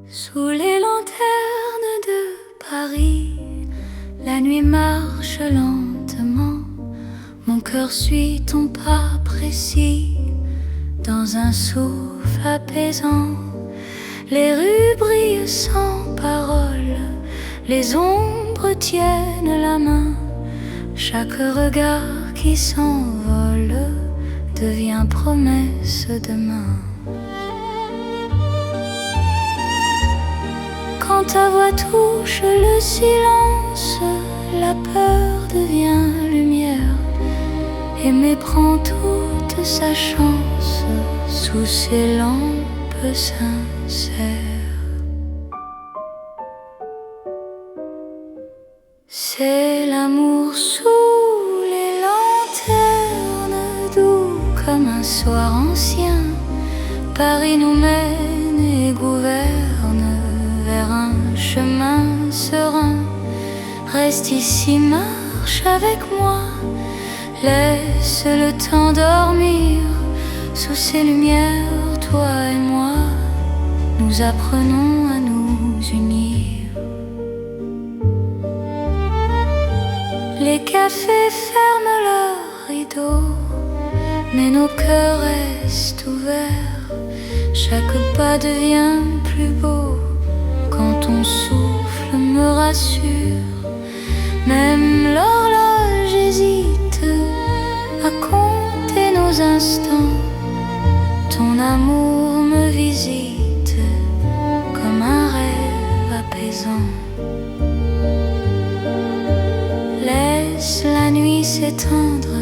Sous les lanternes de Paris, la nuit marche lentement. Mon cœur suit ton pas précis dans un souffle apaisant. Les rues brillent sans parole, les ombres tiennent la main. Chaque regard qui s'envole devient promesse demain. Quand ta voix touche le silence, la peur devient lumière. Aimer prend toute sa chance sous ces lampes sincères. C'est l'amour sous les lanternes, doux comme un soir ancien. Paris nous mène et gouverne vers un chemin serein. Reste ici, marche avec moi, laisse le temps dormir. Sous ces lumières, toi et moi, nous apprenons à nous unir. Les cafés ferment leurs rideaux, mais nos cœurs restent ouverts. Chaque pas devient plus beau quand ton souffle me rassure. Même l'horloge hésite à compter nos instants. Ton amour me visite comme un rêve apaisant. Laisse la nuit s'étendre,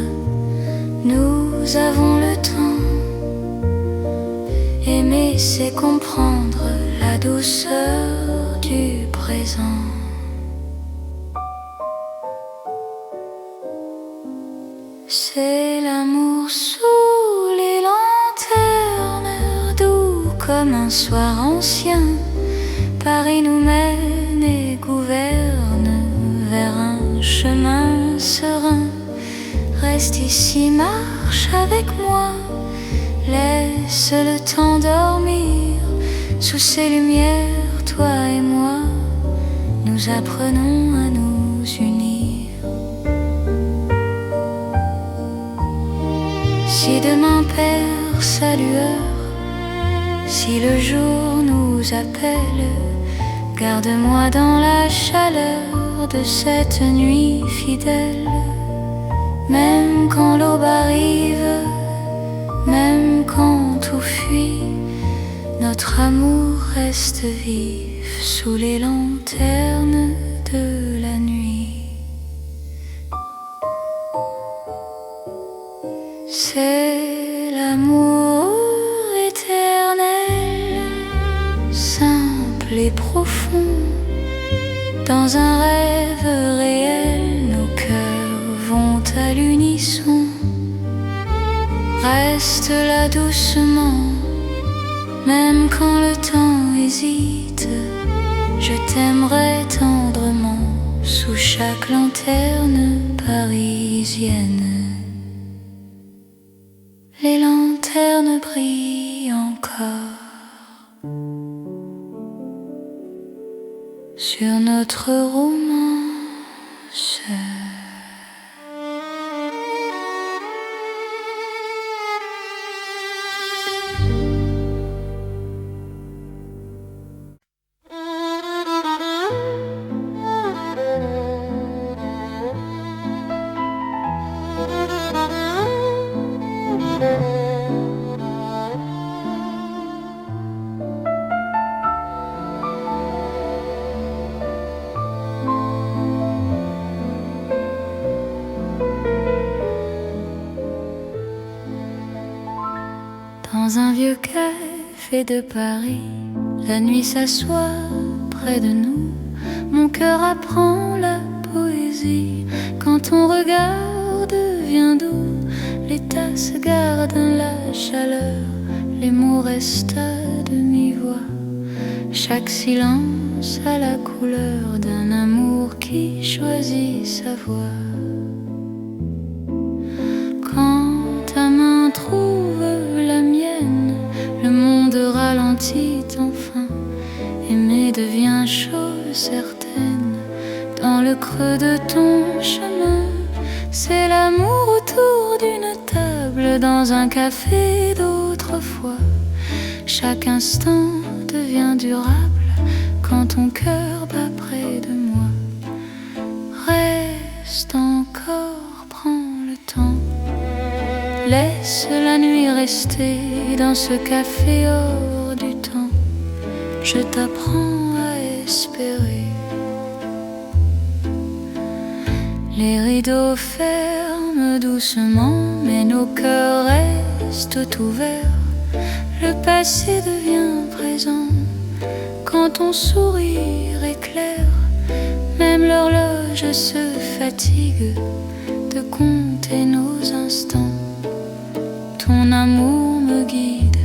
nous avons le temps. Aimer, c'est comprendre la douceur du présent. C'est l'amour sous les lanternes, doux comme un soir ancien. Paris nous mène et gouverne vers un chemin serein. Reste ici, marche avec moi, laisse le temps dormir. Sous ces lumières, toi et moi, nous apprenons à nous unir. Si demain perd sa lueur, si le jour nous appelle, garde-moi dans la chaleur de cette nuit fidèle. Même quand l'aube arrive, même quand tout fuit, notre amour reste vif sous les lanternes de la nuit. C'est l'amour éternel, simple et profond. Dans un rêve réel, nos cœurs vont à l'unisson. Reste là doucement, même quand le temps hésite. Je t'aimerai tendrement sous chaque lanterne parisienne. Les lanternes brillent encore sur notre romance. Dans un vieux café de Paris, la nuit s'assoit près de nous. Mon cœur apprend la poésie quand ton regard devient doux. Les tasses gardent la chaleur, les mots restent à demi-voix. Chaque silence a la couleur d'un amour qui choisit sa voie. Quand ta main trouve la mienne, le monde ralentit enfin et creux de ton chemin. C'est l'amour autour d'une table dans un café d'autrefois. Chaque instant devient durable quand ton cœur bat près de moi. Reste encore, prends le temps. Laisse la nuit rester dans ce café hors du temps. Je t'apprends à espérer. Les rideaux ferment doucement, mais nos cœurs restent ouverts. Le passé devient présent quand ton sourire éclaire. Même l'horloge se fatigue de compter nos instants. Ton amour me guide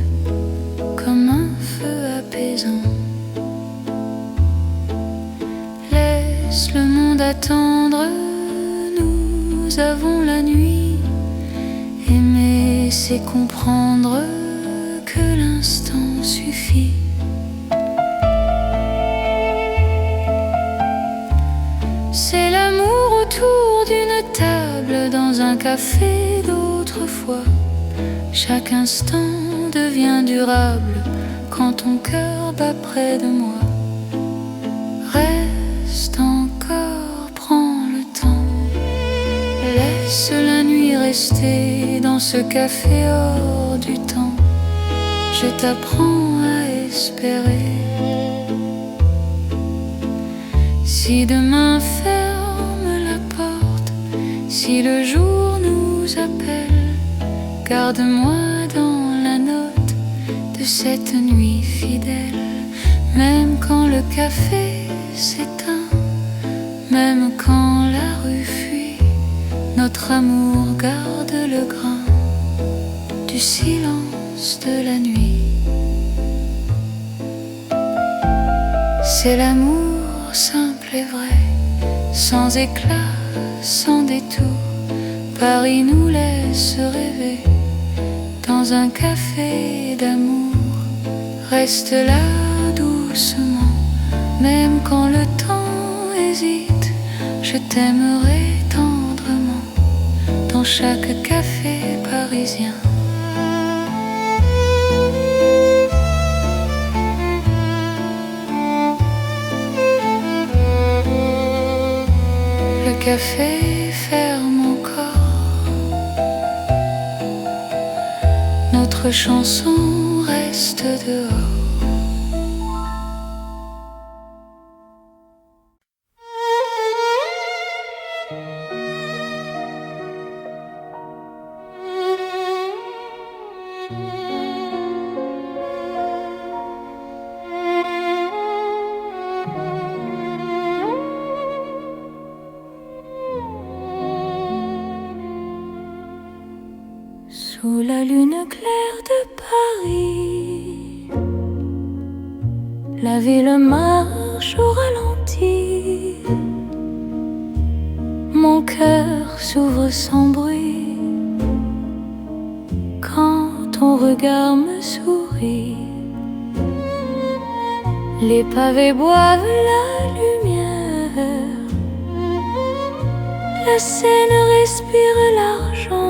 comme un feu apaisant. Laisse le monde attendre, nous avons la nuit. Aimer, c'est comprendre que l'instant suffit. C'est l'amour autour d'une table dans un café d'autrefois. Chaque instant devient durable quand ton cœur bat près de moi. Reste encore, prends le temps. Laisse la nuit rester dans ce café hors du temps. Je t'apprends à espérer. Si demain ferme la porte, si le jour nous appelle, garde-moi dans la note de cette nuit fidèle. Même quand le café s'éteint, même quand la rue fuit, notre amour garde le grain du silence de la nuit. C'est l'amour simple et vrai, sans éclat, sans détour. Paris nous laisse rêver dans un café d'amour. Reste là doucement, même quand le temps hésite. Je t'aimerai tendrement dans chaque café parisien. Le café ferme encore, notre chanson reste dehors. Sous la lune claire de Paris, la ville marche au ralenti. Mon cœur s'ouvre sans bruit quand ton regard me sourit. Les pavés boivent la lumière, la Seine respire l'argent.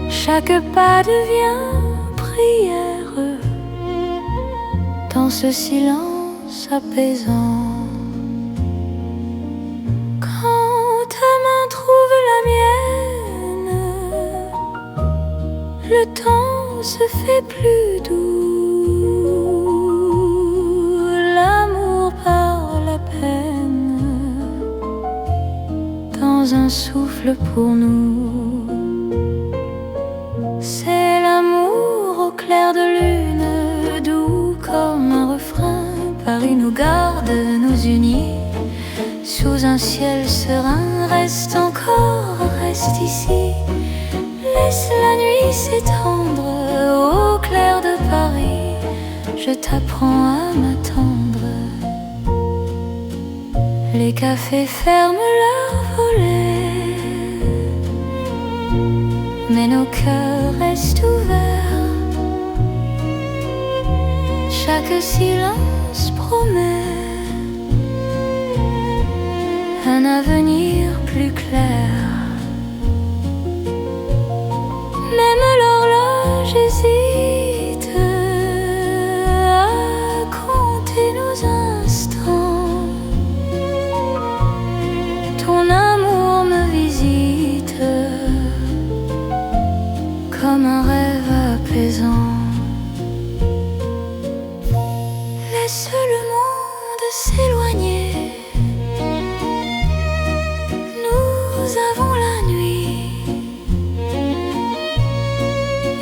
Chaque pas devient prière dans ce silence apaisant. Quand ta main trouve la mienne, le temps se fait plus doux. L'amour par la peine dans un souffle pour nous. C'est l'amour au clair de lune, doux comme un refrain. Paris nous garde, nous unit sous un ciel serein. Reste encore, reste ici. Laisse la nuit s'étendre au clair de Paris. Je t'apprends à m'attendre. Les cafés ferment leurs volets, mais nos cœurs restent ouverts. Chaque silence promet un avenir plus clair. Même l'horloge hésite à compter nos instants. Ton amour me visite comme un rêve apaisant. Laisse le monde s'éloigner. Nous avons la nuit.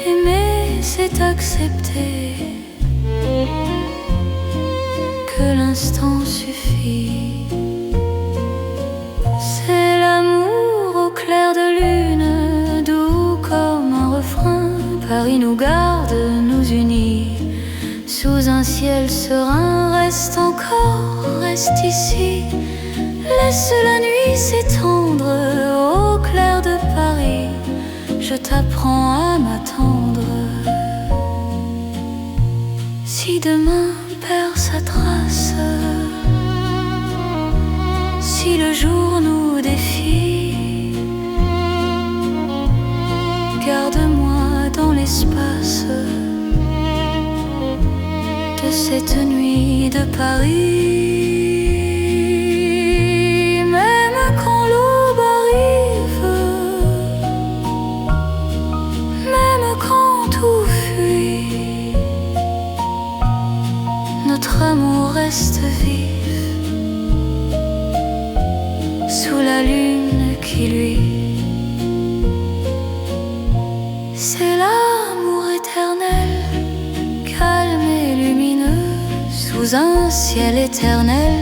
Aimer, c'est accepter que l'instant suffit. C'est l'amour au clair de lune, doux comme un refrain. Paris nous garde, nous unit. Sous un ciel serein, reste encore, reste ici. Laisse la nuit s'étendre au clair de Paris. Je t'apprends à m'attendre. Si demain perd sa trace, si le jour nous défie, garde-moi dans l'espace de cette nuit de Paris. Même quand l'aube arrive, même quand tout fuit, notre amour reste vif sous la lune qui luit. C'est l'amour éternel, calme et lumineux, sous un ciel éternel.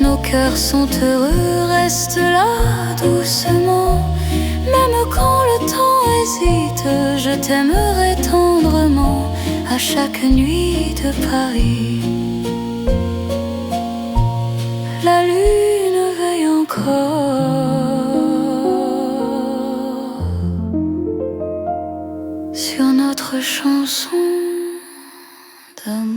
Nos cœurs sont heureux, reste là doucement. Même quand le temps hésite, je t'aimerai tendrement à chaque nuit de Paris. La lune veille encore sur notre chanson d'amour.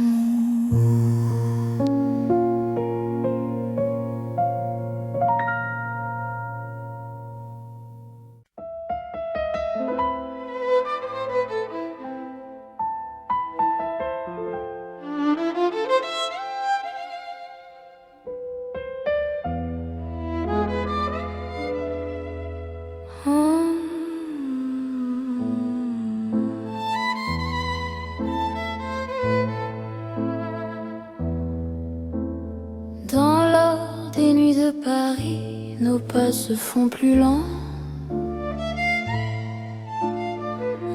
Dans l'or des nuits de Paris, nos pas se font plus lents.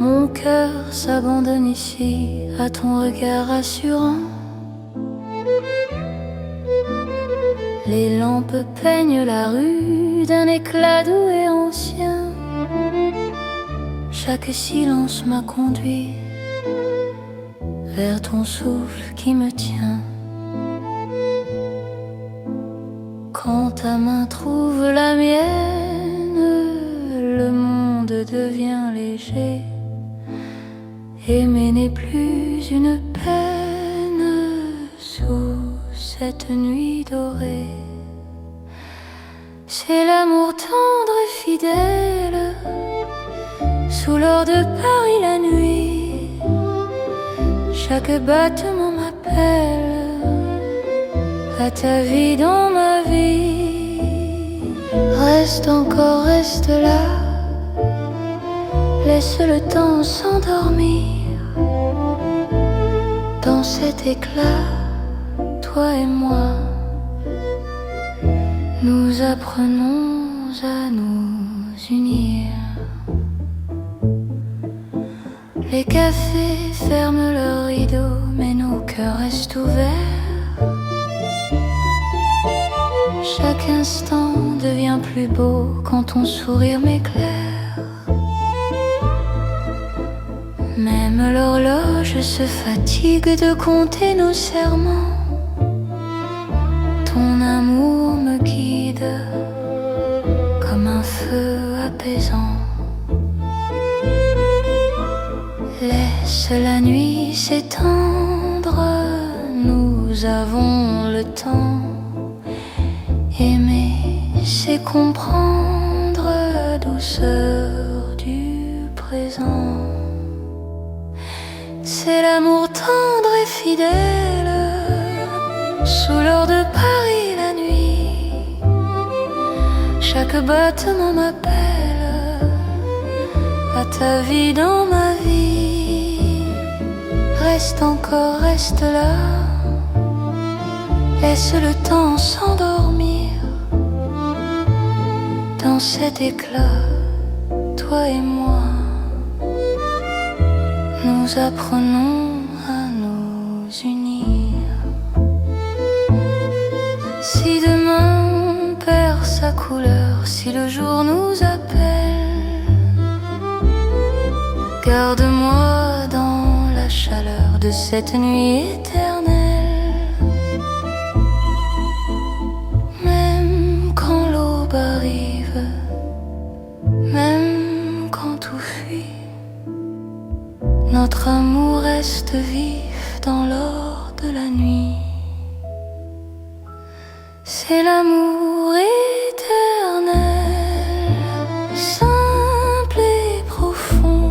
Mon cœur s'abandonne ici à ton regard rassurant. Les lampes peignent la rue d'un éclat doux et ancien. Chaque silence m'a conduit vers ton souffle qui me tient. Quand ta main trouve la mienne, le monde devient léger. Aimer n'est plus une peine sous cette nuit dorée. C'est l'amour tendre et fidèle sous l'or de Paris la nuit. Chaque battement m'appelle à ta vie dans ma vie. Reste encore, reste là. Laisse le temps s'endormir dans cet éclat. Toi et moi, nous apprenons à nous unir. Les cafés ferment leurs rideaux, mais nos cœurs restent ouverts. Chaque instant devient plus beau quand ton sourire m'éclaire. Même l'horloge se fatigue de compter nos serments. Ton amour me guide comme un feu apaisant. Laisse la nuit s'étendre, nous avons le temps. Aimer c'est comprendre la douceur du présent. C'est l'amour tendre et fidèle, sous l'or de Paris la nuit. Chaque battement m'appelle à ta vie dans ma vie. Reste encore, reste là, laisse le temps s'endormir dans cet éclat, toi et moi. Nous apprenons à nous unir. Si demain on perd sa couleur, si le jour nous appelle, garde-moi dans la chaleur de cette nuit éternelle. Même quand l'aube arrive, même quand tout fuit, notre amour reste vif dans l'or de la nuit. C'est l'amour éternel, simple et profond.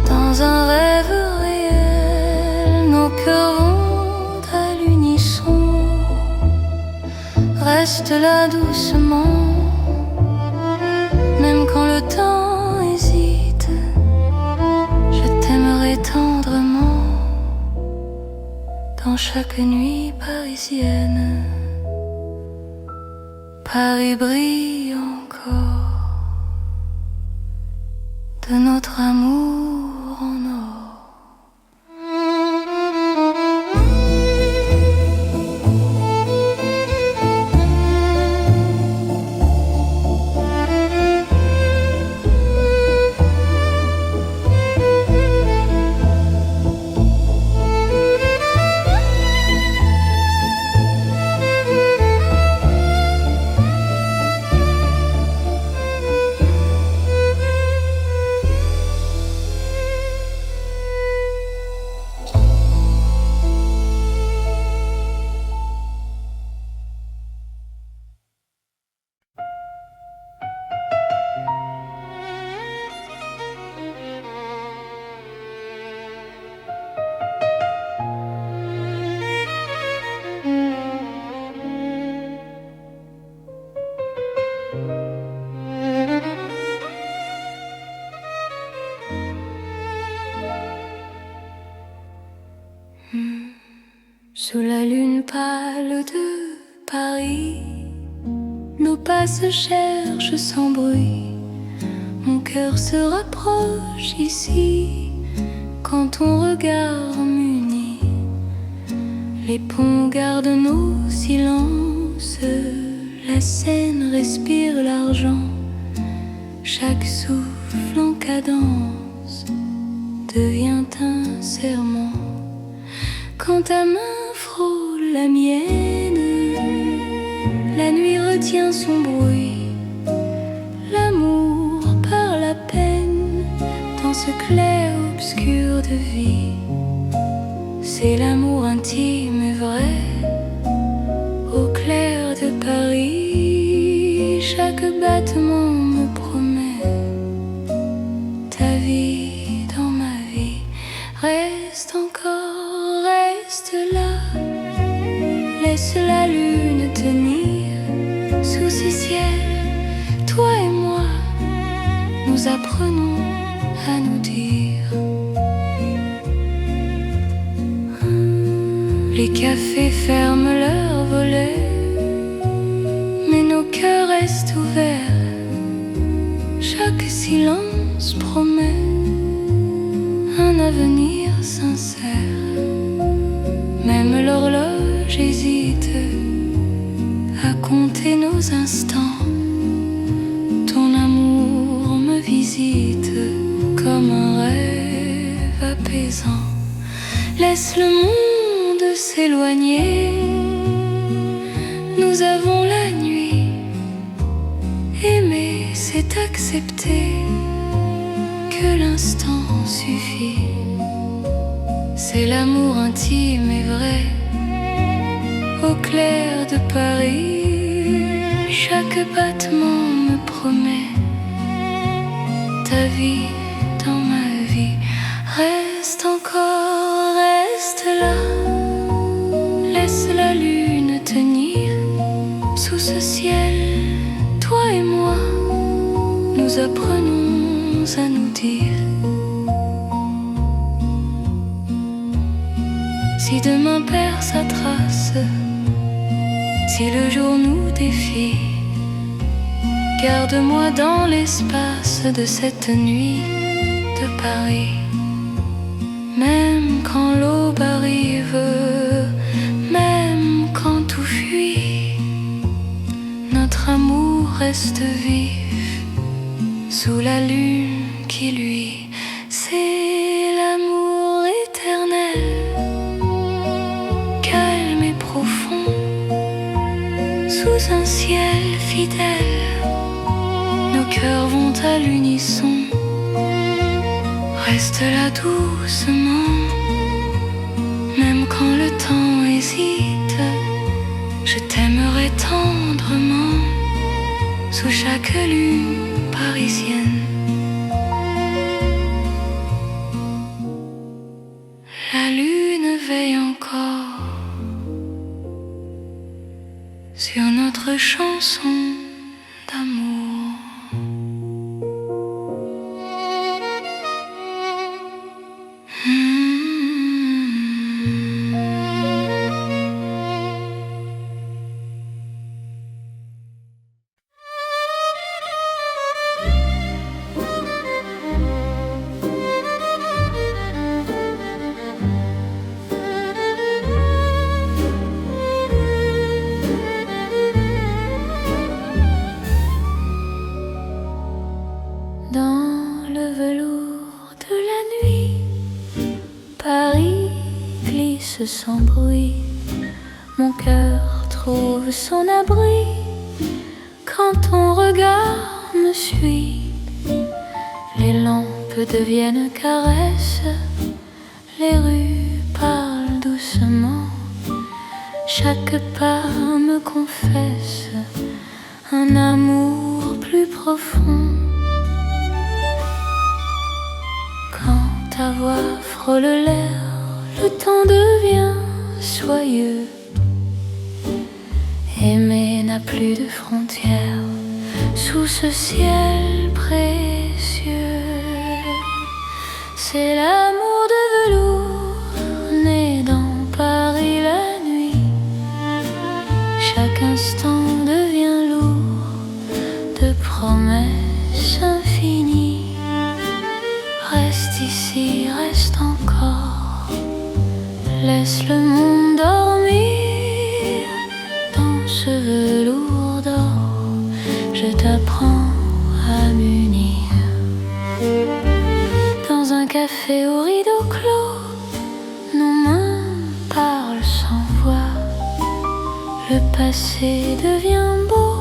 Dans un rêve réel, nos cœurs vont à l'unisson. Reste là doucement, même quand le temps hésite. Je t'aimerai tendrement dans chaque nuit parisienne. Paris brille encore de notre amour en or. Sous la lune pâle de Paris, nos pas se cherchent sans bruit. Mon cœur se rapproche ici quand ton regard m'unit. Les ponts gardent nos silences, la Seine respire l'argent. Chaque souffle en cadence devient un serment. Quand ta main frôle la mienne, la nuit retient son bruit. L'amour parle à peine dans ce clair-obscur de vie. C'est l'amour intime et vrai, au clair de Paris. Chaque battement me promet ta vie dans ma vie. Reste encore, reste là, laisse la lune tenir sous ces ciels. Toi et moi, nous apprenons à nous dire. Les cafés ferment leurs volets, mais nos cœurs restent ouverts. Chaque silence promet un avenir sincère. Même l'horloge hésite à compter nos instants. Ton amour me visite comme un rêve apaisant. Laisse le monde s'éloigner, nous avons la nuit. Aimer, c'est accepter que l'instant suffit. C'est l'amour intime et vrai, au clair de Paris. chaque battement me promet ta vie dans ma vie. Reste encore, reste là. Laisse la lune tenir sous ce ciel. Toi et moi, nous apprenons à nous dire. Si demain perd sa trace, si le jour nous défie, garde-moi dans l'espace de cette nuit de Paris. Même quand l'aube arrive, même quand tout fuit, notre amour reste vif sous la lune qui luit. C'est l'amour éternel, calme et profond, sous un ciel fidèle. Nos cœurs vont à l'unisson. Reste là doucement, même quand le temps hésite. Je t'aimerai tendrement sous chaque lune parisienne. La lune veille encore sur notre chanson d'amour. Dans le velours de la nuit, Paris glisse sans bruit. Mon cœur trouve son abri quand ton regard me suit. Les lampes deviennent caresses, les rues parlent doucement. Chaque pas me confesse un amour plus profond. Ta voix frôle l'air, le temps devient soyeux. Aimer n'a plus de frontières sous ce ciel précieux. C'est l'amour de velours né dans Paris la nuit. Chaque instant devient lourd de promesses infinies. Reste ici, reste encore. Laisse le monde dormir dans ce velours d'or. Je t'apprends à m'unir. Dans un café au rideau clos, nos mains parlent sans voix. Le passé devient beau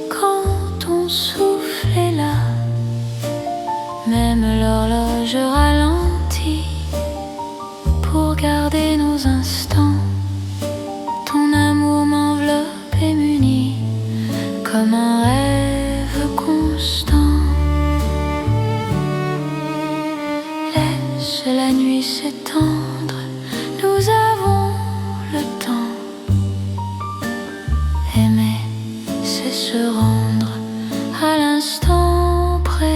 quand ton souffle est là. Même l'horloge ralentit pour garder nos instants. Ton amour m'enveloppe et m'unit comme un rêve constant. Laisse la nuit s'étendre, nous avons le temps. Aimer, c'est se rendre à l'instant présent.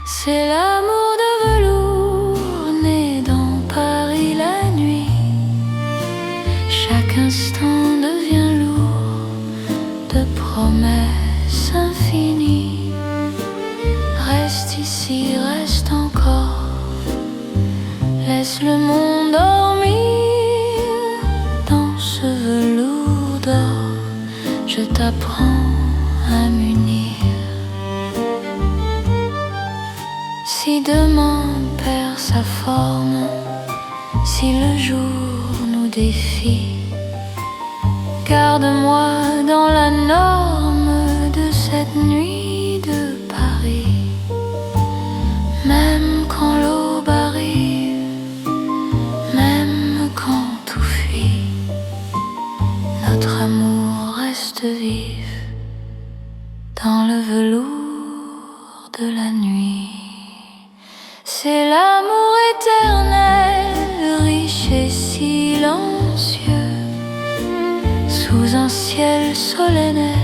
C'est l'amour de velours né dans Paris la nuit. Chaque instant devient lourd de promesses infinies. Reste ici, reste encore. Laisse le monde dormir dans ce velours d'or. Je t'apprends à m'unir. Si demain perd sa forme, si le jour nous défie, garde-moi dans la norme de cette nuit de Paris. Même quand l'aube arrive, même quand tout fuit, notre nuit. C'est l'amour éternel, riche et silencieux, sous un ciel solennel,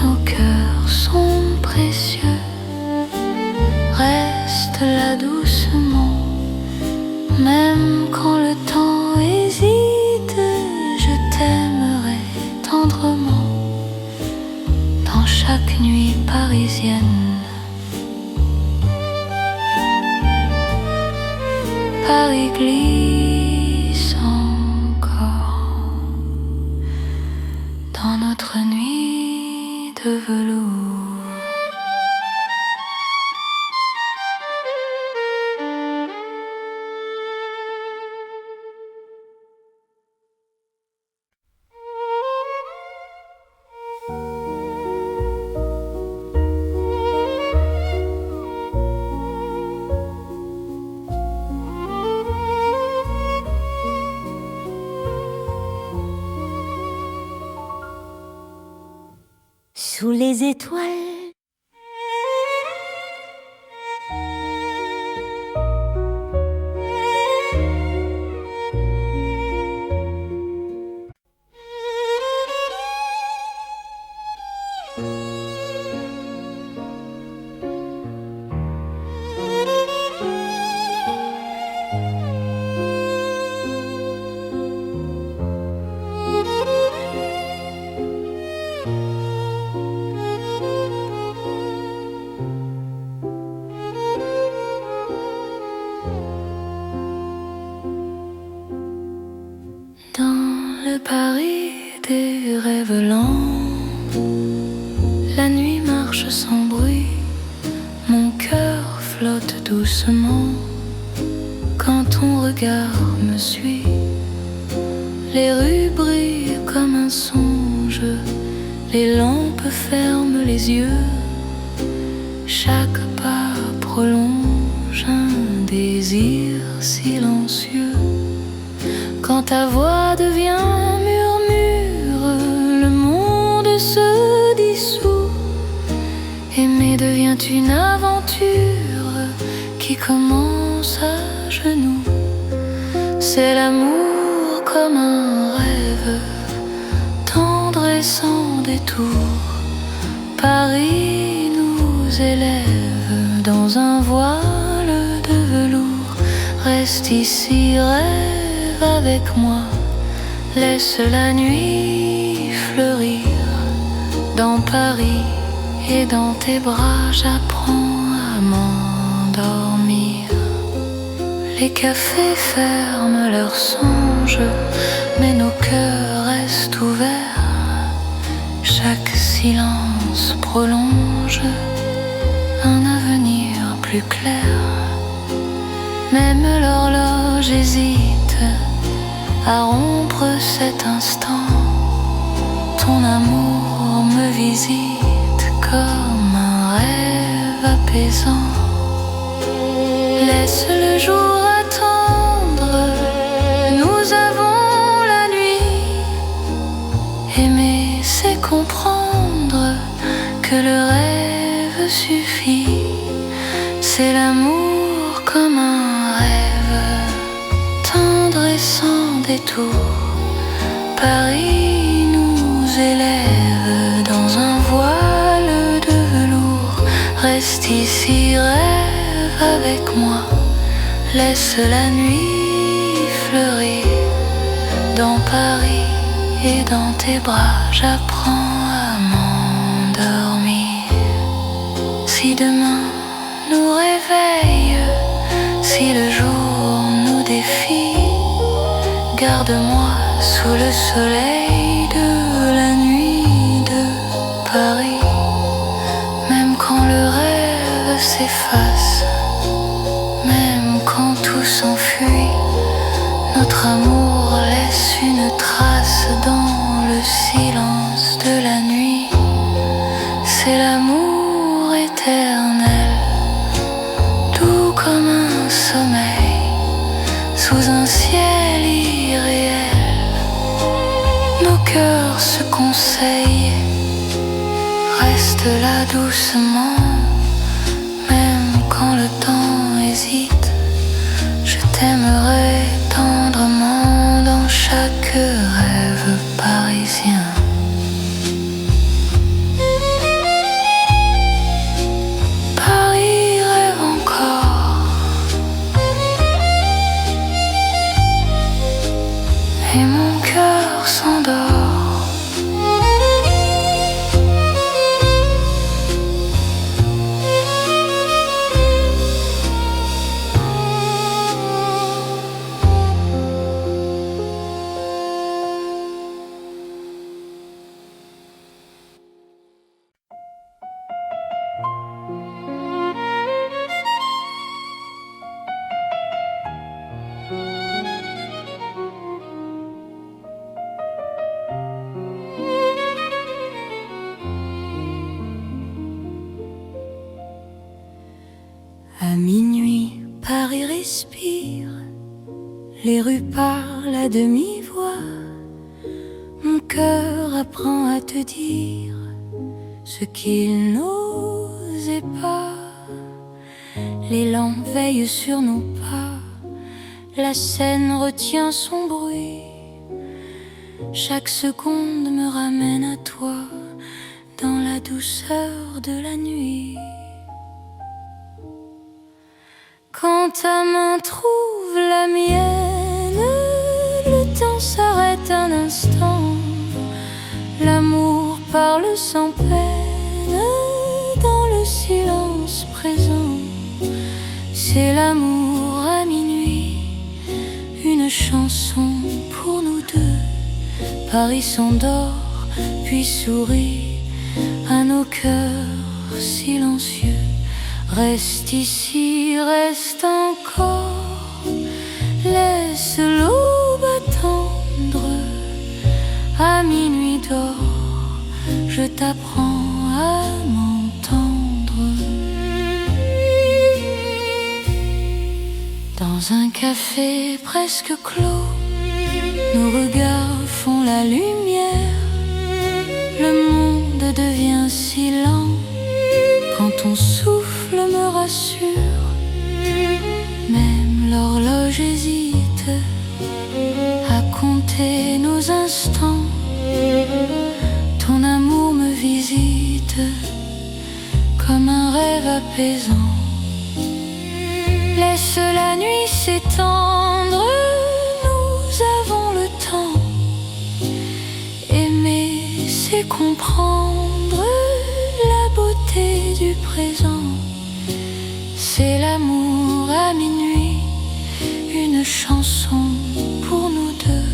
nos cœurs sont précieux. Reste là doucement, même quand le temps hésite, je t'aimerai tendrement dans chaque nuit parisienne. Paris glisse encore dans notre nuit de velours. Sous les étoiles, dans le Paris des rêves lents, la nuit marche sans bruit, mon cœur flotte doucement quand ton regard me suit. Les rues brillent comme un songe, les lampes ferment les yeux, chaque pas prolonge un désir silencieux. Quand ta voix devient murmure, le monde se dissout. Aimer devient une aventure qui commence à genoux. C'est l'amour comme un rêve, tendre et sans détour. Paris nous élève dans un voile de velours. Reste ici, rêve avec moi, laisse la nuit fleurir. Dans Paris et dans tes bras, j'apprends à m'endormir. Les cafés ferment leurs songes, mais nos cœurs restent ouverts. Chaque silence prolonge un avenir plus clair. Même l'horloge hésite à rompre cet instant. Ton amour me visite comme un rêve apaisant. Laisse le jour attendre, nous avons la nuit. Aimer, c'est comprendre que le rêve suffit. C'est l'amour comme un rêve, tendre et sans détour. Paris nous élève dans un voile de velours. Reste ici, rêve avec moi, laisse la nuit fleurir. Dans Paris et dans tes bras, j'apprends à m'endormir. Si demain nous réveille, si le jour nous défie, garde-moi sous le soleil de la nuit de Paris. Même quand le rêve s'efface, même quand tout s'enfuit, notre amour laisse une trace dans le silence de la nuit. C'est l'amour éternel, doux comme un sommeil, sous un ciel irréel. Nos cœurs se conseillent, reste là doucement, À minuit, Paris respire, les rues parlent à demi-voix. Mon cœur apprend à te dire ce qu'il n'osait pas. Les lampes veillent sur nos pas, la scène retient son bruit. Chaque seconde me ramène à toi, dans la douceur de la nuit. Quand ta main trouve la mienne, le temps s'arrête un instant. L'amour parle sans peine, dans le silence présent. C'est l'amour à minuit, une chanson pour nous deux. Paris s'endort, puis sourit à nos cœurs silencieux. Reste ici, reste encore, laisse l'aube attendre. À minuit d'or, je t'apprends à m'entendre. Dans un café presque clos, nos regards font la lumière. Le monde devient si lent, quand ton souffle me rassure. Même l'horloge hésite à compter nos instants. Ton amour me visite comme un rêve apaisant. Laisse la nuit s'étendre, nous avons le temps. Aimer, c'est comprendre la beauté du présent. C'est l'amour à minuit, une chanson pour nous deux.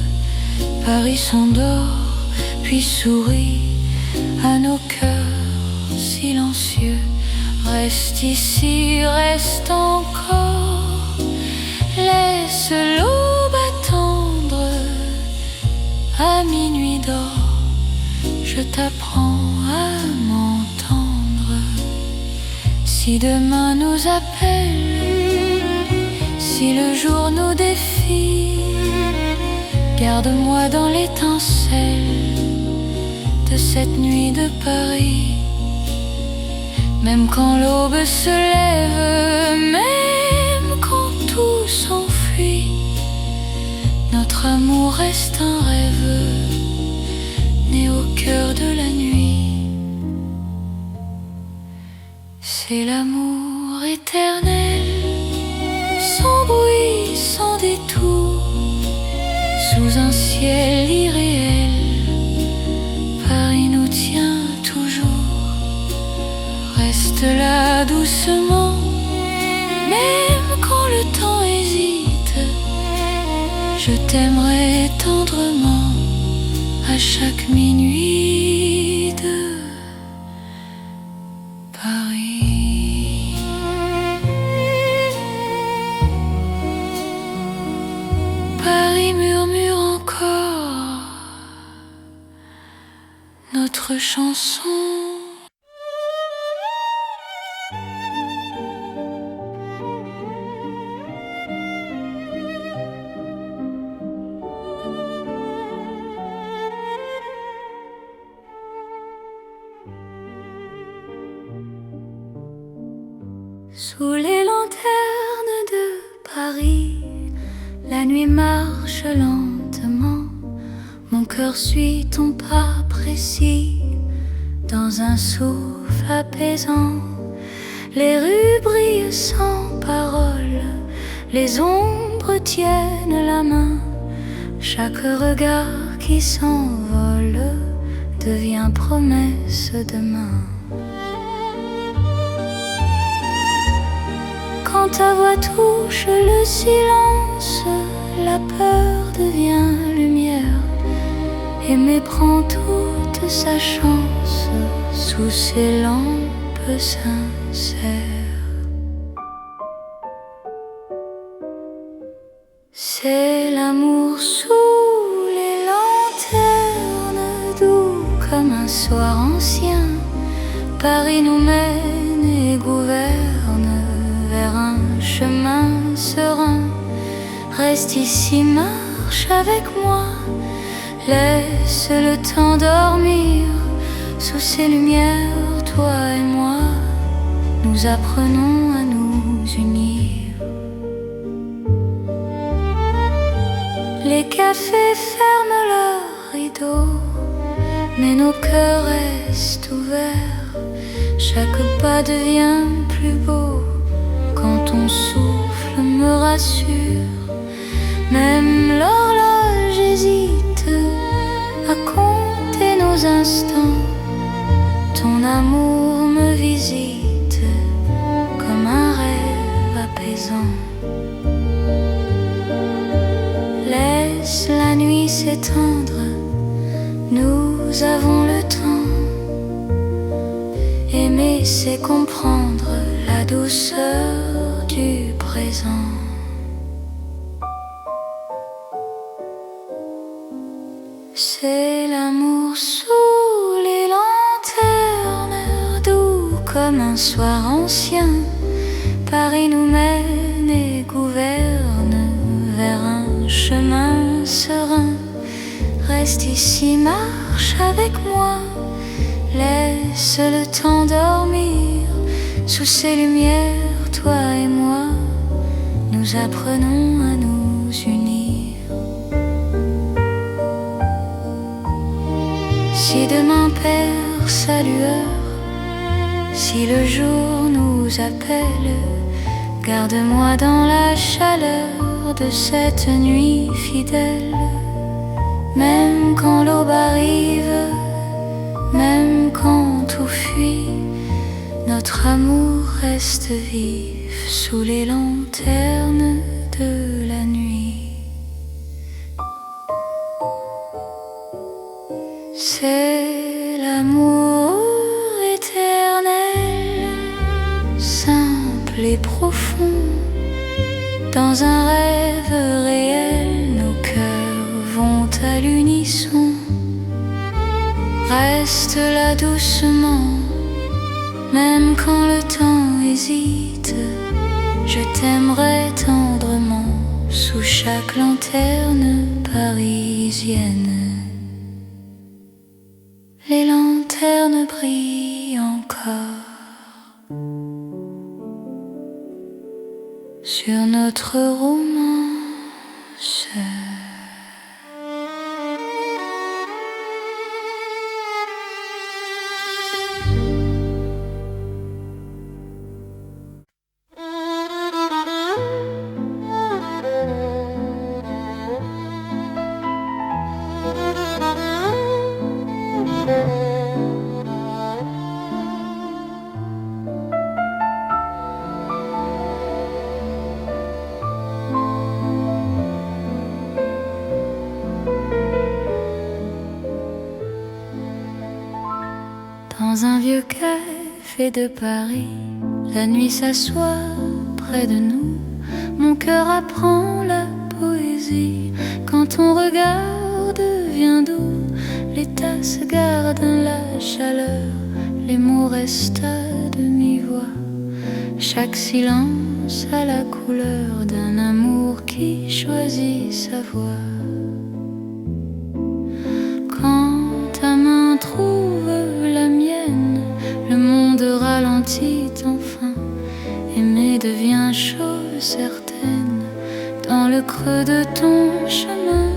Paris s'endort, puis sourit à nos cœurs silencieux. Reste ici, reste encore, laisse l'aube attendre. À minuit d'or, je t'apprends à m'entendre. Si demain nous appelle, si le jour nous défie, garde-moi dans l'étincelle de cette nuit de Paris. Même quand l'aube se lève, même quand tout s'enfuit, notre amour reste un rêve né au cœur de la nuit. C'est l'amour éternel, sans bruit, sans détour, sous un ciel irréel. Paris nous tient toujours. Reste là doucement, même quand le temps hésite. Je t'aimerai tendrement à chaque minuit de Paris. Paris murmure encore notre chanson. Sous les lanternes de Paris, la nuit marche lentement. Mon cœur suit ton pas précis, dans un souffle apaisant. Les rues brillent sans parole, les ombres tiennent la main. Chaque regard qui s'envole devient promesse demain. Quand ta voix touche le silence, la peur devient lumière. Aimer prend toute sa chance sous ces lampes sincères. C'est l'amour sous les lanternes, doux comme un soir ancien. Paris nous mène et gouverne vers un chemin serein. Reste ici, marche avec moi. Laisse le temps dormir. Sous ces lumières, toi et moi, nous apprenons à nous unir. Les cafés ferment leurs rideaux, mais nos cœurs restent ouverts. Chaque pas devient plus beau quand ton souffle me rassure. Même l'horloge hésite à compter nos instants. Ton amour me visite comme un rêve apaisant. Laisse la nuit s'étendre, nous avons le temps. Aimer, c'est comprendre la douceur du présent. C'est l'amour sous les lanternes, doux comme un soir ancien. Paris nous mène et gouverne vers un chemin serein. Reste ici, marche avec moi. Laisse le temps dormir. Sous ces lumières, toi et moi, nous apprenons à nous unir. Si demain perd sa lueur, si le jour nous appelle, garde-moi dans la chaleur de cette nuit fidèle. Même quand l'aube arrive, même quand tout fuit, notre amour reste vif sous les lanternes de la nuit. C'est l'amour éternel, simple et profond. Dans un rêve réel, nos cœurs vont à l'unisson. Reste là doucement, même quand le temps hésite. Je t'aimerai tendrement sous chaque lanterne parisienne. Les lanternes brillent encore sur notre romance. Dans un vieux café de Paris, la nuit s'assoit près de nous. Mon cœur apprend la poésie. Quand ton regard devient doux, les tasses gardent la chaleur. Les mots restent à demi-voix. Chaque silence a la couleur d'un amour qui choisit sa voie. Quand ta main trouve la mienne, le monde ralentit enfin. Aimer devient chose certaine. Dans le creux de ton chemin,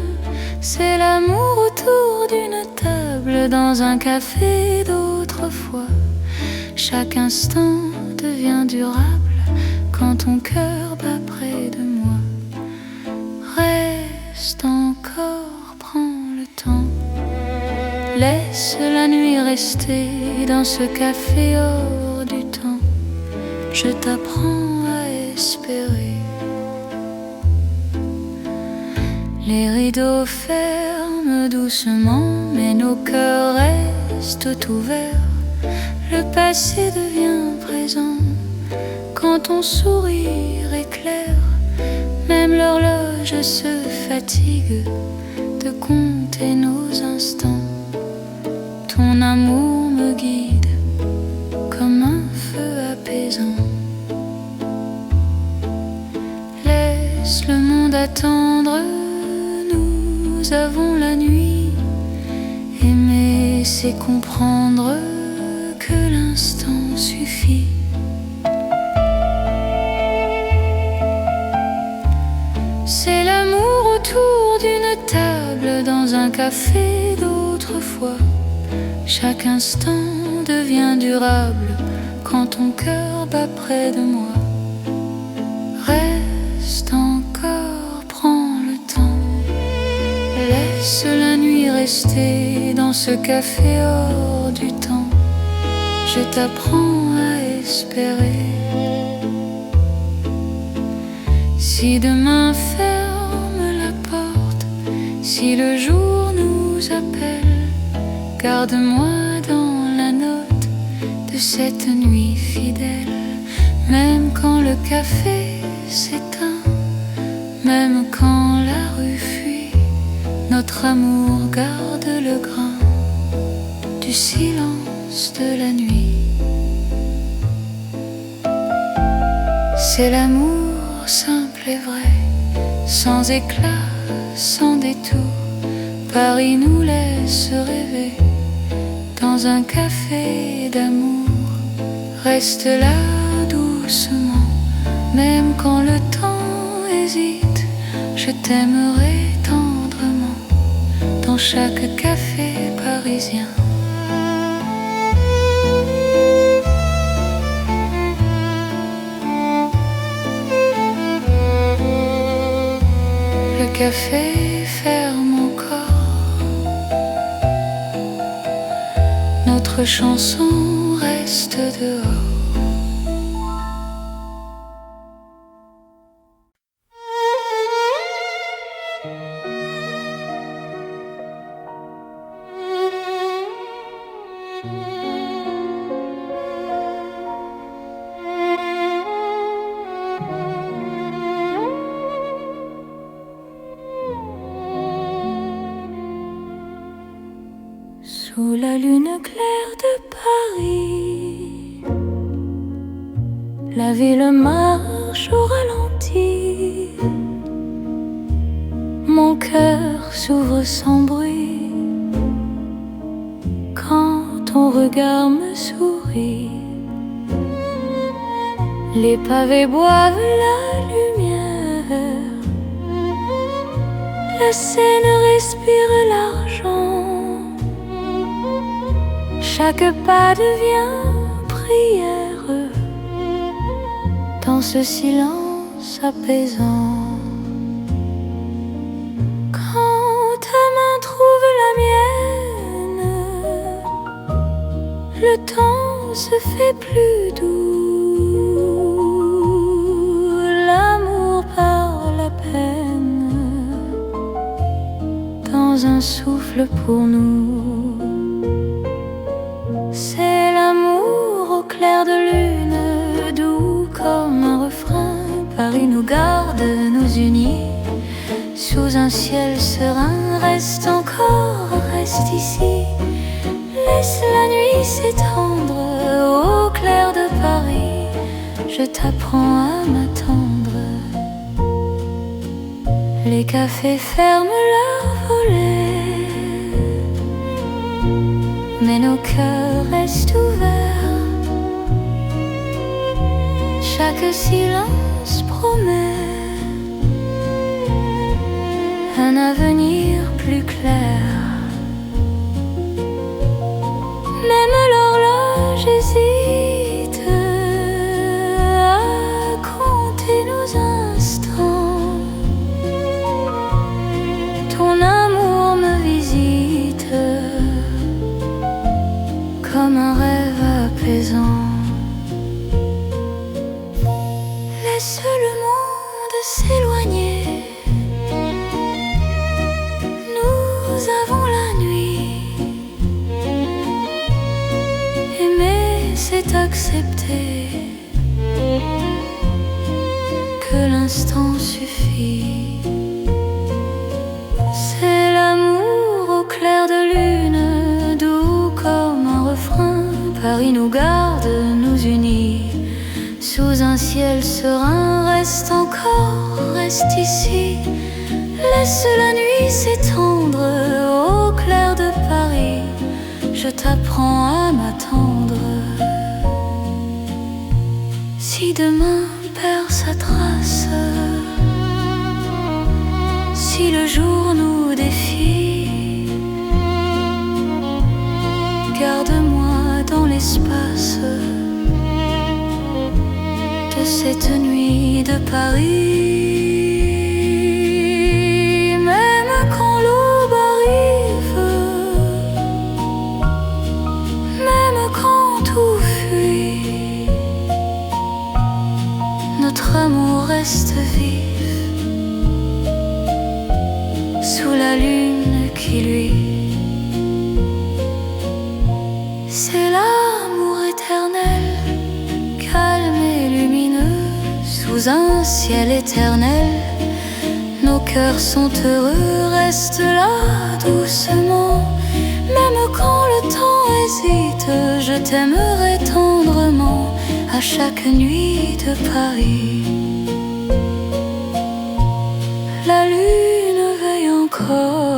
c'est l'amour autour d'une table, dans un café d'autrefois. Chaque instant devient durable quand ton cœur bat près de moi. Reste encore, prends le temps. Laisse la nuit rester dans ce café hors du temps. Je t'apprends à espérer. Les rideaux ferment doucement, mais nos cœurs restent ouverts. Le passé devient présent quand ton sourire éclaire. Même l'horloge se fatigue de compter nos instants. Ton amour me guide comme un feu apaisant. laisse le monde attendre. Nous avons la nuit. Aimer, c'est comprendre que l'instant suffit. C'est l'amour autour d'une table dans un café d'autrefois. Chaque instant devient durable quand ton cœur bat près de moi. Reste encore, prends le temps. Laisse la nuit rester dans ce café hors du temps. Je t'apprends à espérer. Si demain ferme la porte, si le jour nous appelle, garde-moi dans la note de cette nuit fidèle. Même quand le café s'éteint, même quand la rue fuit, notre amour garde le grain du silence de la nuit. C'est l'amour simple et vrai, sans éclat, sans détour. Paris nous laisse rêver dans un café d'amour. Reste là doucement, même quand le temps hésite. Je t'aimerai tendrement dans chaque café parisien. Le café ferme encore. Notre chanson reste dehors. Sous la lune claire de Paris, la ville marche au ralenti. Mon cœur s'ouvre sans bruit quand ton regard me sourit. Les pavés boivent la lumière, la Seine respire l'argent. Chaque pas devient prière dans ce silence apaisant. Quand ta main trouve la mienne, le temps se fait plus doux. L'amour par la peine dans un souffle pour nous. C'est l'amour au clair de lune, doux comme un refrain. Paris nous garde, nous unit sous un ciel serein. Reste encore, reste ici. Laisse la nuit s'étendre au clair de Paris. Je t'apprends à m'attendre. Les cafés ferment leurs volets, mais nos cœurs restent ouverts. Chaque silence promet un avenir plus clair. Même l'horloge hésite à compter nos instants. Ton amour me visite comme un rêve apaisant. Laisse le monde s'éloigner. Nous avons la nuit. Aimer, c'est accepter que l'instant suffit. C'est l'amour au clair de lune, doux comme un refrain. Paris nous garde, nous unit sous un un ciel serein, reste encore, reste ici. Laisse la nuit s'étendre au clair de Paris. Je t'apprends à m'attendre. Si demain perd sa trace, si le jour nous défie, garde-moi dans l'espace de cette nuit de Paris. Même quand l'aube arrive, même quand tout fuit, notre amour reste vif sous la lune qui luit. C'est l'amour éternel, calme et lumineux, sous un ciel éternel. Nos cœurs sont heureux, reste là doucement. Même quand le temps hésite, je t'aimerai tendrement à chaque nuit de Paris. La lune veille encore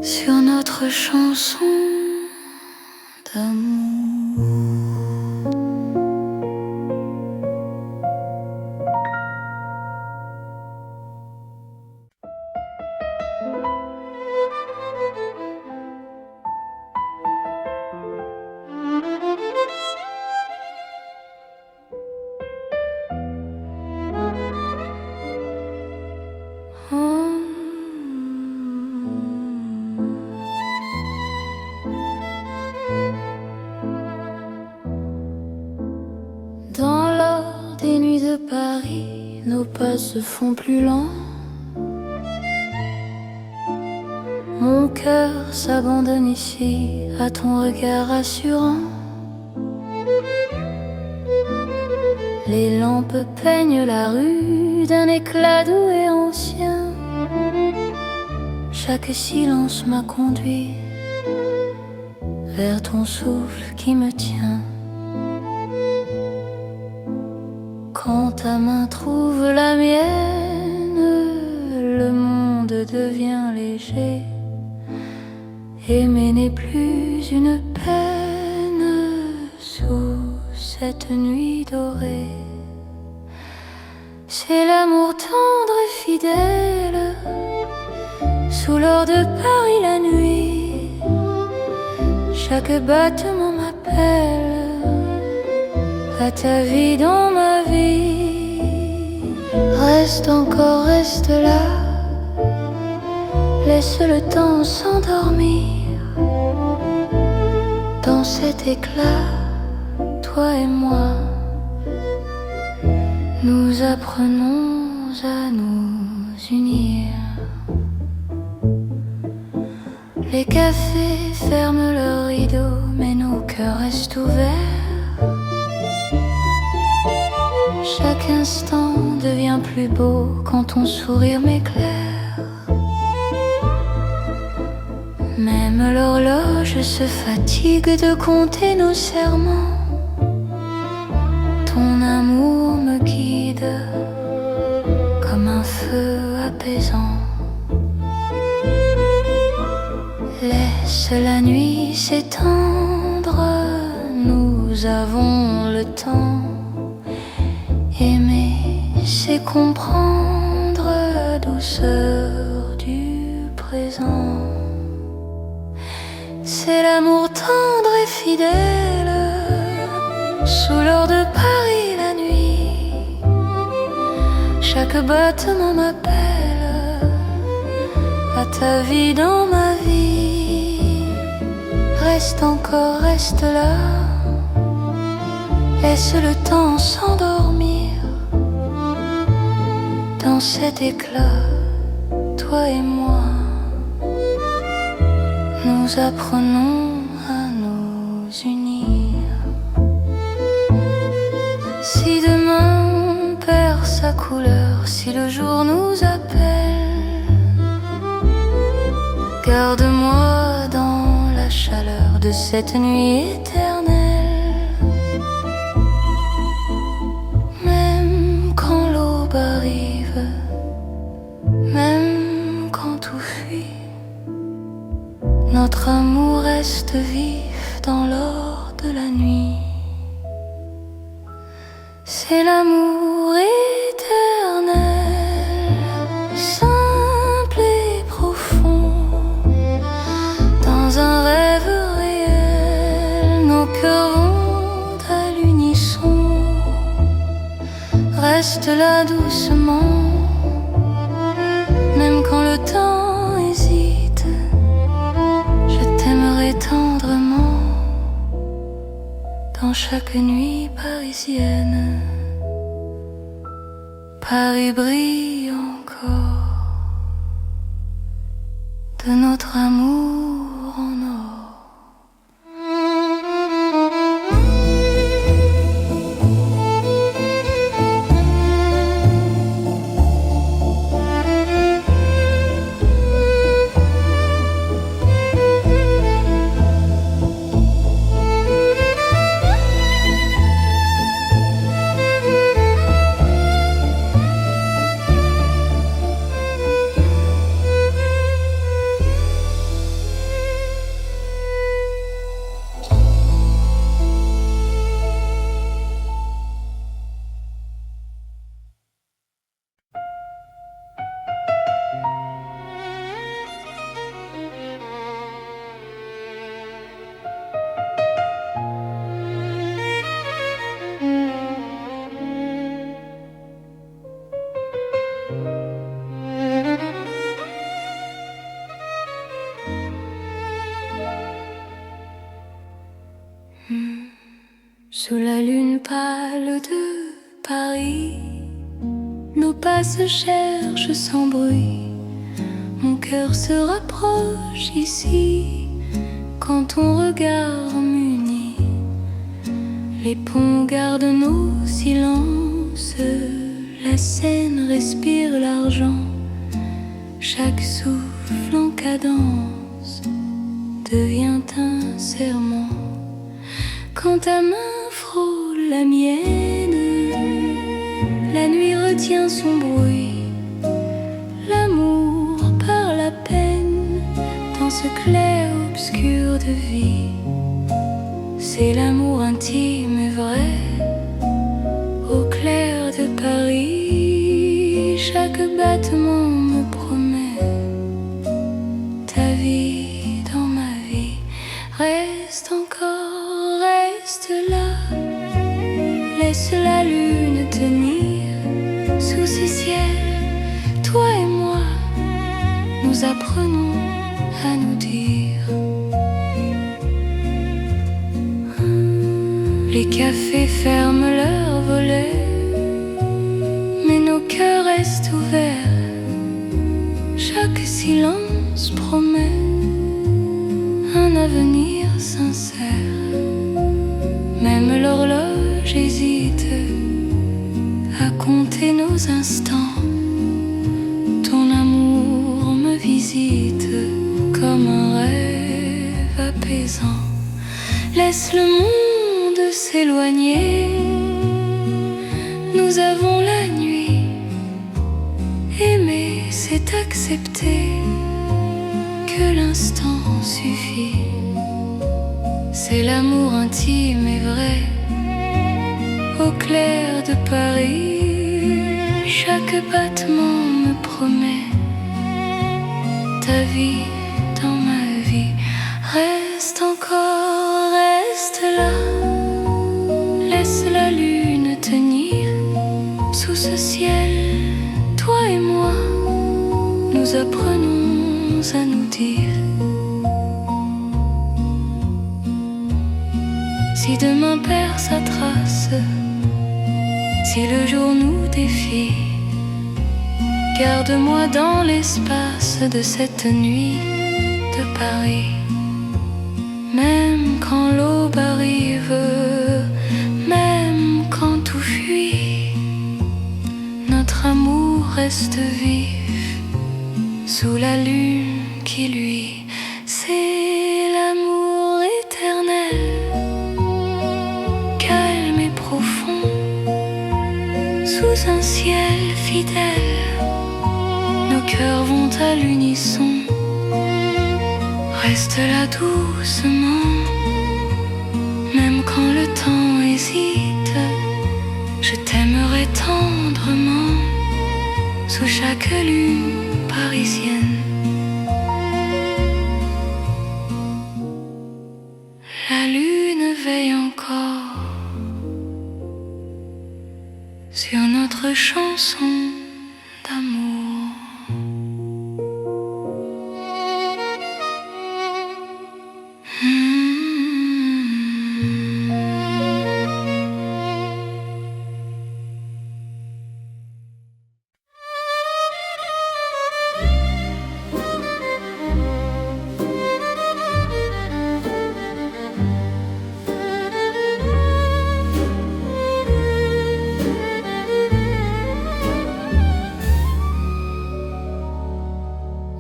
sur notre chanson d'amour. Dans l'or des nuits de Paris, nos pas se font plus lents. Mon cœur s'abandonne ici à ton regard rassurant. Les lampes peignent la rue d'un éclat doux et ancien. Chaque silence m'a conduit vers ton souffle qui me tient. Quand ta main trouve la mienne, le monde devient léger. Aimer n'est plus une peine sous cette nuit dorée. C'est l'amour tendre et fidèle sous l'or de Paris la nuit. Chaque battement m'appelle à ta vie dans ma vie. Reste encore, reste là, laisse le temps s'endormir. Dans cet éclat, toi et moi, nous apprenons à nous unir. Les cafés ferment leurs rideaux, mais nos cœurs restent ouverts. Chaque instant devient plus beau quand ton sourire m'éclaire. Même l'horloge se fatigue de compter nos serments. Ton amour me guide comme un feu apaisant. Laisse la nuit s'étendre, nous avons le temps. Aimer, c'est comprendre la douceur du présent. C'est l'amour tendre et fidèle sous l'or de Paris la nuit. Chaque battement m'appelle à ta vie dans ma vie. Reste encore, reste là, laisse le temps s'endormir. Dans cet éclat, toi et moi, nous apprenons à nous unir. Si demain perd sa couleur, si le jour nous appelle, garde-moi dans la chaleur de cette nuit éternelle. Même quand l'aube arrive, même quand tout fuit, notre amour reste vif dans l'or de la nuit. C'est l'amour éternel, simple et profond. Dans un rêve réel, nos cœurs vont à l'unisson. Reste là doucement, même quand le temps hésite. Je t'aimerai tendrement dans chaque nuit parisienne. Paris brille encore de notre amour en or. Sous la lune pâle de Paris, nos pas se cherchent sans bruit. Mon cœur se rapproche ici quand ton regard m'unit. Les ponts gardent nos silences, la Seine respire l'argent. Chaque souffle en cadence devient un serment. Quand ta main frôle la mienne, la nuit retient son bruit. L'amour parle à peine dans ce clair-obscur de vie. C'est l'amour intime et vrai, au clair de Paris. Chaque battement me promet ta vie dans ma vie. Reste encore, reste là, laisse la lune tenir sous ces ciels. Toi et moi, nous apprenons à nous dire. Les cafés ferment leurs volets, mais nos cœurs restent ouverts. Chaque silence promet un avenir sincère. Même l'horloge hésite à compter nos instants. Ton amour me visite comme un rêve apaisant. Laisse le monde s'éloigner, nous avons la nuit. Aimer, c'est accepter que l'instant suffit. C'est l'amour intime et vrai, au clair de Paris. Chaque battement me promet ta vie dans ma vie. Reste encore, reste là, laisse la lune tenir sous ce ciel. Toi et moi, nous apprenons à nous dire. Si demain perd sa trace, si le jour nous défie, garde-moi dans l'espace de cette nuit de Paris. Même quand l'aube arrive, même quand tout fuit, notre amour reste vif sous la lune qui luit. C'est l'amour un ciel fidèle, nos cœurs vont à l'unisson. Reste là doucement, même quand le temps hésite. Je t'aimerai tendrement, sous chaque lune parisienne. La lune veille encore sur notre chanson d'amour.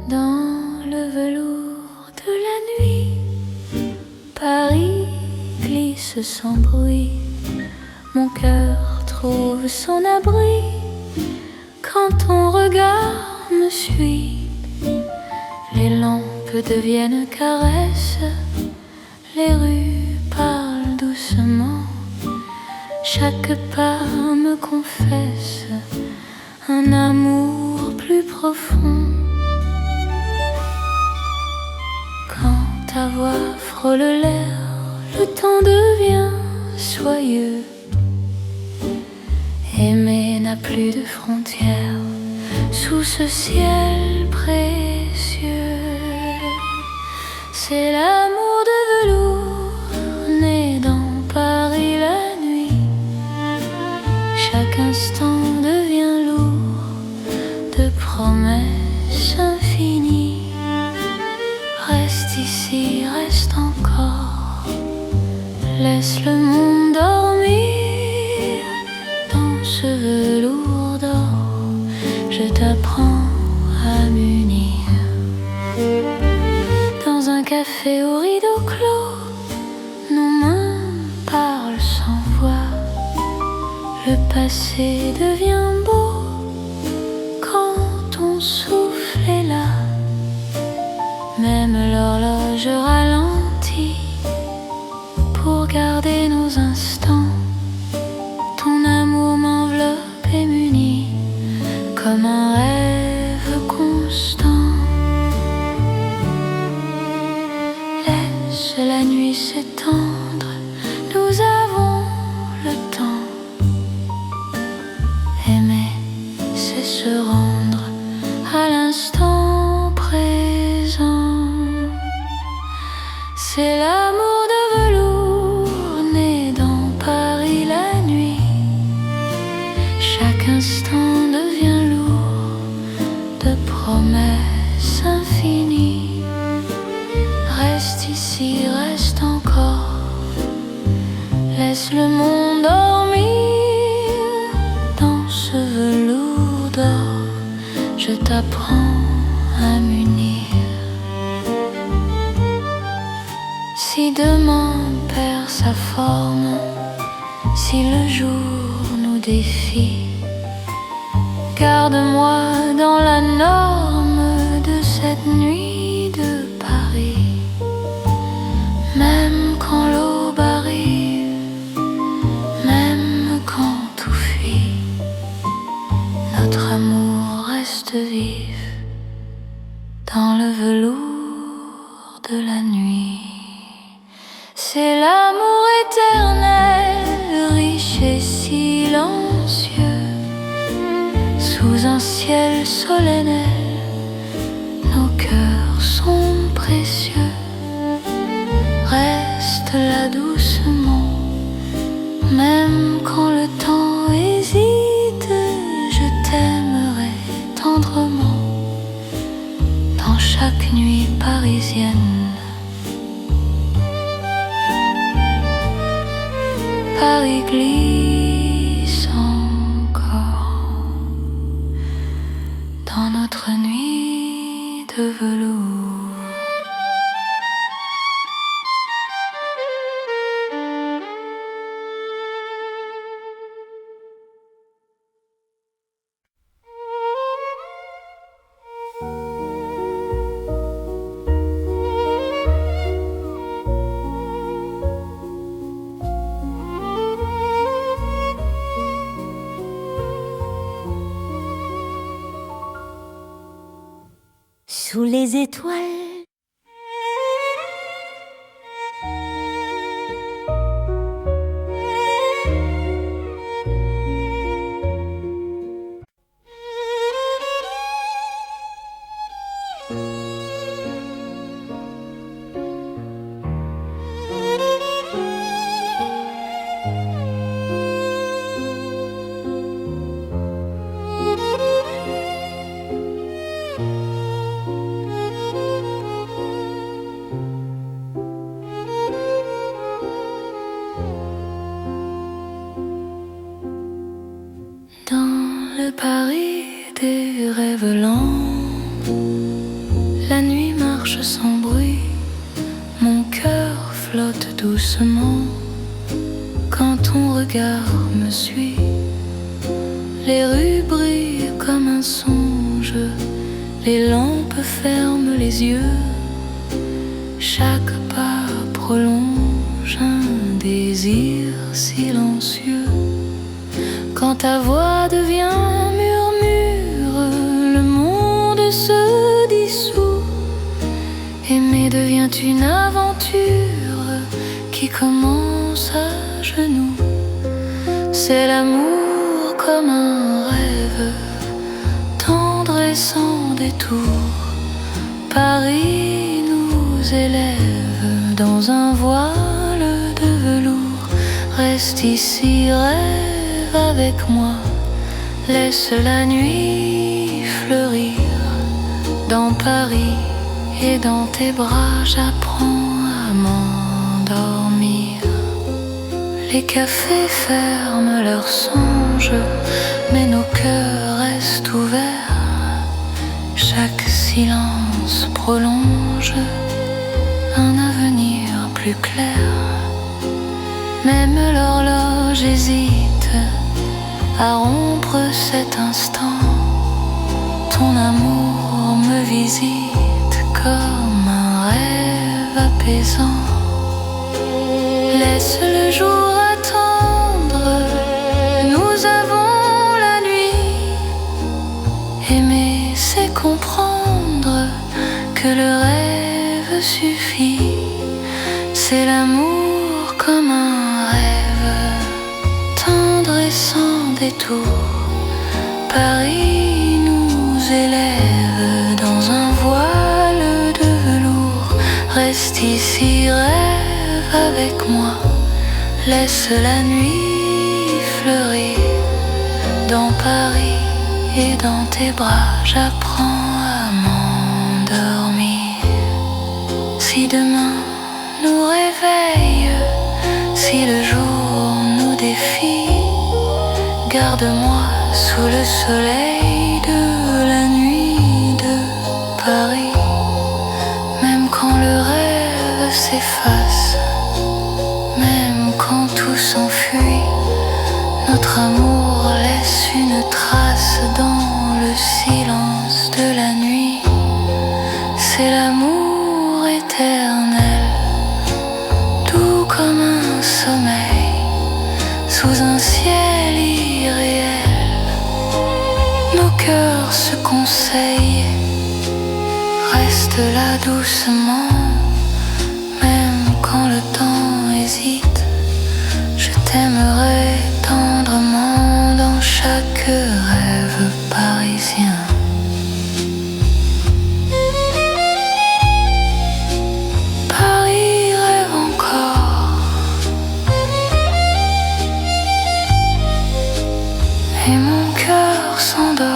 Dans le velours de la nuit, Paris glisse sans bruit. Mon cœur trouve son abri quand ton regard me suit. Les lampes deviennent caresses, les rues parlent doucement. Chaque pas me confesse un amour plus profond. Quand ta voix frôle l'air, le temps devient soyeux. Aimer n'a plus de frontières sous ce ciel précieux. C'est l'amour de velours né dans Paris la nuit. Chaque instant devient lourd de promesses infinies. Reste ici, reste encore, laisse le monde dormir. Dans ce velours d'or, je t'apprends à m'unir. Dans un café au rideau clos, nos mains parlent sans voix. Le passé devient beau quand ton souffle est là. Même l'horloge ralentit pour garder nos instants. Ton amour m'enveloppe et m'unit comme un rêve constant. Laisse la nuit s'étendre, nous avons le temps. Aimer, c'est se rendre à l'instant présent. C'est l'amour de velours né dans Paris la nuit. Chaque instant devient lourd de promesses infinies. Reste ici, reste encore, laisse le monde dormir. Dans ce velours d'or, je t'apprends à m'unir. Si demain perd sa forme, si le jour nous défie, garde-moi dans la norme de cette nuit de Paris. Même quand l'aube arrive, même quand tout fuit, notre amour reste vif dans le velours de la nuit. C'est l'amour éternel, riche et silencieux. Sous un ciel solennel, nos cœurs sont précieux. Reste là doucement, même quand le temps hésite. Je t'aimerai tendrement dans chaque nuit parisienne. Paris glisse encore dans notre nuit de velours. sous les étoiles. Le Paris des rêves lents, la nuit marche sans bruit, mon cœur flotte doucement quand ton regard me suit. Les rues brillent comme un songe, les lampes ferment les yeux, chaque pas prolonge un désir silencieux. Quand ta voix devient murmure, le monde se dissout. Aimer devient une aventure qui commence à genoux. C'est l'amour comme un rêve, tendre et sans détour. Paris nous élève dans un voile de velours. Reste ici, rêve avec moi, laisse la nuit fleurir. Dans Paris et dans tes bras, j'apprends à m'endormir. Les cafés ferment leurs songes, mais nos cœurs restent ouverts. Chaque silence prolonge un avenir plus clair. Même l'horloge hésite à rompre cet instant. Ton amour me visite comme un rêve apaisant. Laisse le jour attendre, nous avons la nuit. Aimer, c'est comprendre que le rêve suffit. C'est l'amour comme un rêve, tendre et sans détour. Paris nous élève dans un voile de velours. Reste ici, rêve avec moi, laisse la nuit fleurir. Dans Paris et dans tes bras, j'apprends à m'endormir. Si demain nous réveille, si le jour nous défie, garde-moi sous le soleil de la nuit de Paris. Même quand le rêve s'efface, même quand tout s'enfuit, notre amour laisse une trace dans le silence de la nuit. C'est l'amour éternel, doux comme un sommeil, sous un ciel irréel. Nos cœurs se conseillent, reste là doucement. Même quand le temps hésite, je t'aimerai tendrement dans chaque rêve parisien. Paris rêve encore, et mon cœur s'endort.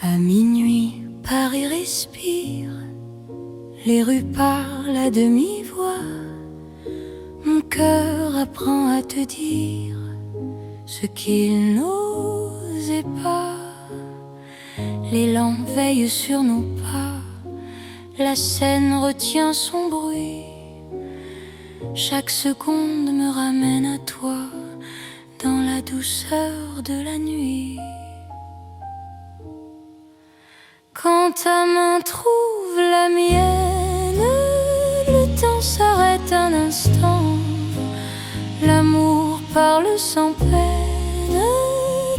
À minuit, Paris respire, les rues parlent à demi-voix. Mon cœur apprend à te dire, ce qu'il n'osait pas. Les lampes veillent sur nos pas, la scène retient son bruit. Chaque seconde me ramène à toi, dans la douceur de la nuit. Quand ta main trouve la mienne, le temps s'arrête un instant. L'amour parle sans peine,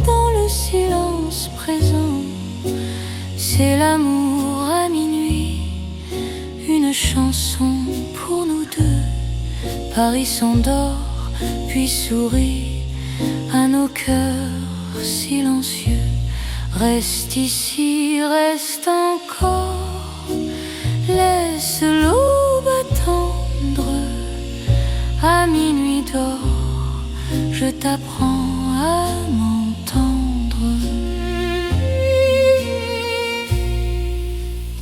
dans le silence présent. C'est l'amour à minuit, une chanson pour nous deux. Paris s'endort, puis sourit à nos cœurs silencieux. Reste ici, reste encore, laisse l'aube attendre. À minuit d'or, je t'apprends à m'entendre.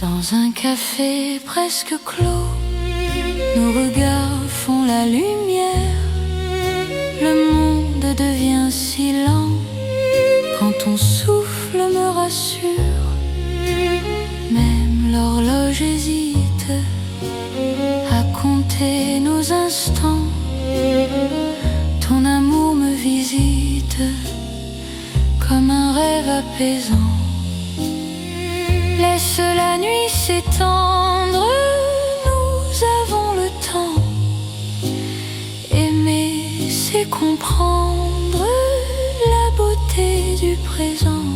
Dans un café presque clos, nos regards font la lumière. Le monde devient si lent, quand ton souffle me rassure. Même l'horloge hésite à compter nos instants. Ton amour me visite comme un rêve apaisant. Laisse la nuit s'étendre, nous avons le temps. Aimer, c'est comprendre la beauté du présent.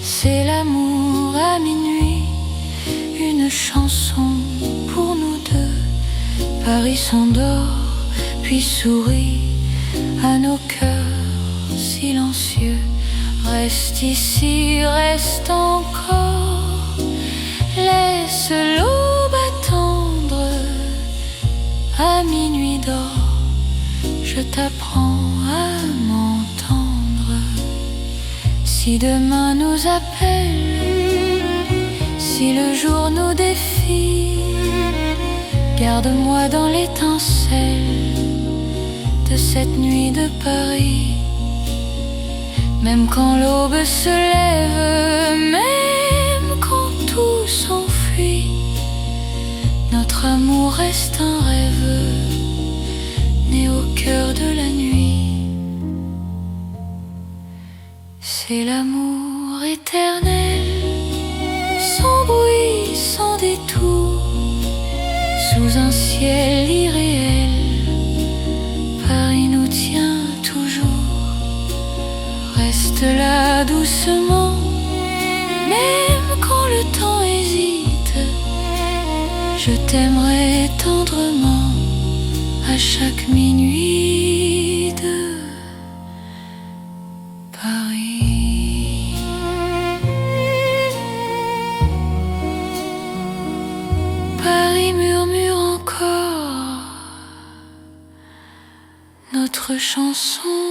C'est l'amour à minuit, une chanson pour nous deux. Paris s'endort, puis sourit à nos cœurs silencieux. Reste ici, reste encore, laisse l'aube attendre. À minuit d'or, je t'apprends à m'entendre. Si demain nous appelle, si le jour nous défie, garde-moi dans l'étincelle de cette nuit de Paris. Même quand l'aube se lève, même quand tout s'enfuit, notre amour reste un rêve né au cœur de la nuit. C'est l'amour éternel, sans bruit, sans détour, sous un ciel irréel. Paris nous tient toujours. Reste là doucement, même quand le temps hésite. Je t'aimerai tendrement à chaque minuit de Paris. Paris murmure encore notre chanson.